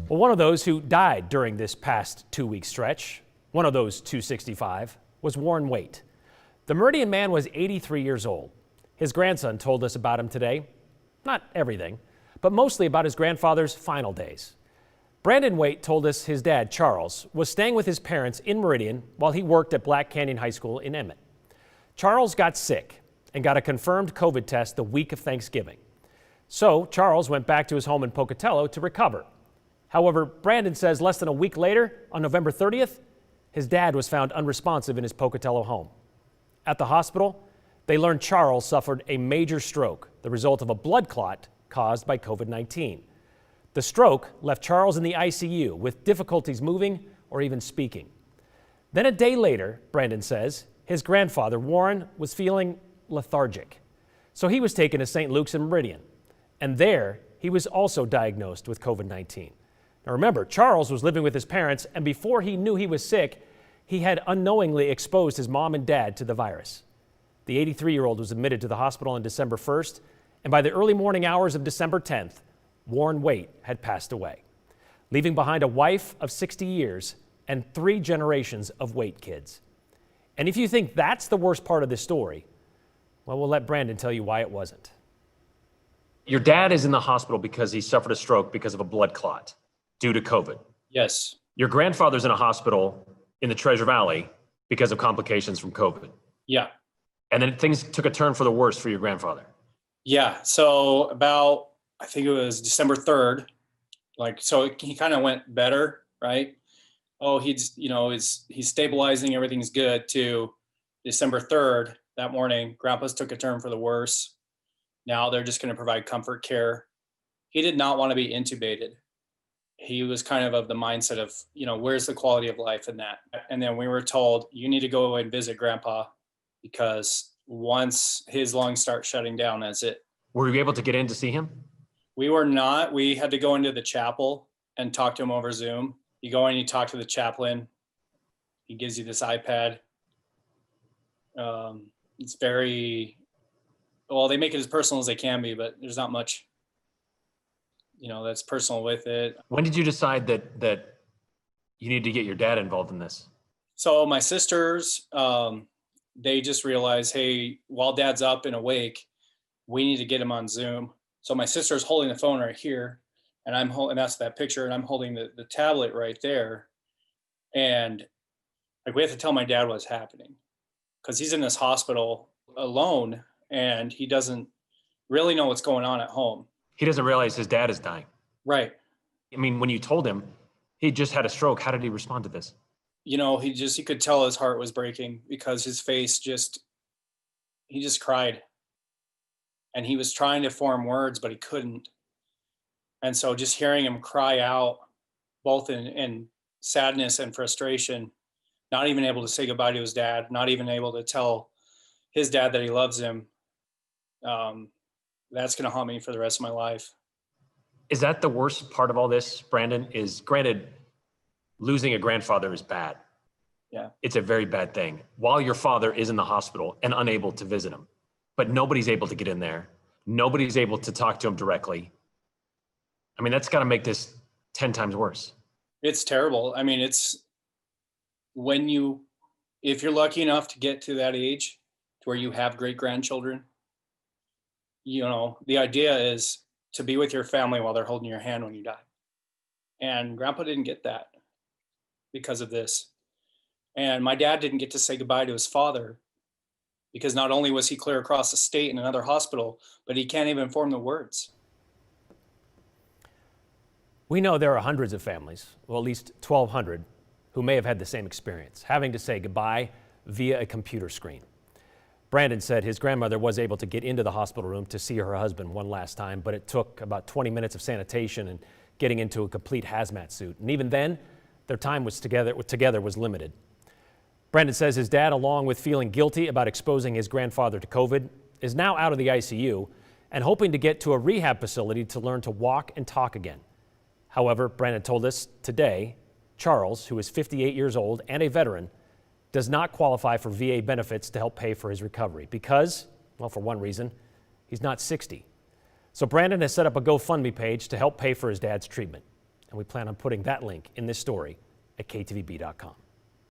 Well, one of those who died during this past 2-week stretch, one of those 265, was Warren Waite. The Meridian man was 83 years old. His grandson told us about him today. Not everything, but mostly about his grandfather's final days. Brandon Waite told us his dad, Charles, was staying with his parents in Meridian while he worked at Black Canyon High School in Emmett. Charles got sick and got a confirmed COVID test the week of Thanksgiving. So Charles went back to his home in Pocatello to recover. However, Brandon says less than a week later, on November 30th, his dad was found unresponsive in his Pocatello home. At the hospital, they learned Charles suffered a major stroke, the result of a blood clot caused by COVID-19. The stroke left Charles in the ICU with difficulties moving or even speaking. Then a day later, Brandon says, his grandfather, Warren, was feeling lethargic. So he was taken to St. Luke's in Meridian. And there, he was also diagnosed with COVID-19. Now remember, Charles was living with his parents, and before he knew he was sick, he had unknowingly exposed his mom and dad to the virus. The 83-year-old was admitted to the hospital on December 1st, and by the early morning hours of December 10th, Warren Waite had passed away, leaving behind a wife of 60 years and 3 generations of Waite kids. And if you think that's the worst part of this story, well, we'll let Brandon tell you why it wasn't. Your dad is in the hospital because he suffered a stroke because of a blood clot due to COVID. Yes. Your grandfather's in a hospital in the Treasure Valley because of complications from COVID. Yeah. And then things took a turn for the worse for your grandfather. Yeah. So about, I think it was December 3rd, so he kind of went better, right? Oh, he's stabilizing, everything's good, to December 3rd, that morning, Grandpa's took a turn for the worse. Now they're just going to provide comfort care. He did not want to be intubated. He was kind of the mindset of, where's the quality of life in that? And then we were told, you need to go and visit Grandpa, because once his lungs start shutting down, that's it. Were you able to get in to see him? We were not. We had to go into the chapel and talk to him over Zoom. You go in, you talk to the chaplain. He gives you this iPad. It's very, well, they make it as personal as they can be, but there's not much, that's personal with it. When did you decide that you need to get your dad involved in this? So my sisters, they just realized, hey, while Dad's up and awake, we need to get him on Zoom. So my sister's holding the phone right here, and I'm holding, that's that picture, and I'm holding the tablet right there. And we have to tell my dad what's happening, because he's in this hospital alone and he doesn't really know what's going on at home. He doesn't realize his dad is dying. Right. I mean, when you told him he just had a stroke, how did he respond to this? He could tell his heart was breaking, because his face he just cried. And he was trying to form words, but he couldn't. And so just hearing him cry out, both in sadness and frustration, not even able to say goodbye to his dad, not even able to tell his dad that he loves him, that's going to haunt me for the rest of my life. Is that the worst part of all this, Brandon? Is, granted, losing a grandfather is bad. Yeah. It's a very bad thing. While your father is in the hospital and unable to visit him, but nobody's able to get in there. Nobody's able to talk to him directly. I mean, that's got to make this 10 times worse. It's terrible. I mean, it's if you're lucky enough to get to that age to where you have great grandchildren, the idea is to be with your family while they're holding your hand when you die. And Grandpa didn't get that because of this. And my dad didn't get to say goodbye to his father, because not only was he clear across the state in another hospital, but he can't even form the words. We know there are hundreds of families, well, at least 1,200, who may have had the same experience, having to say goodbye via a computer screen. Brandon said his grandmother was able to get into the hospital room to see her husband one last time, but it took about 20 minutes of sanitation and getting into a complete hazmat suit. And even then, their time was together was limited. Brandon says his dad, along with feeling guilty about exposing his grandfather to COVID, is now out of the ICU and hoping to get to a rehab facility to learn to walk and talk again. However, Brandon told us today, Charles, who is 58 years old and a veteran, does not qualify for VA benefits to help pay for his recovery because, well, for one reason, he's not 60. So Brandon has set up a GoFundMe page to help pay for his dad's treatment. And we plan on putting that link in this story at ktvb.com.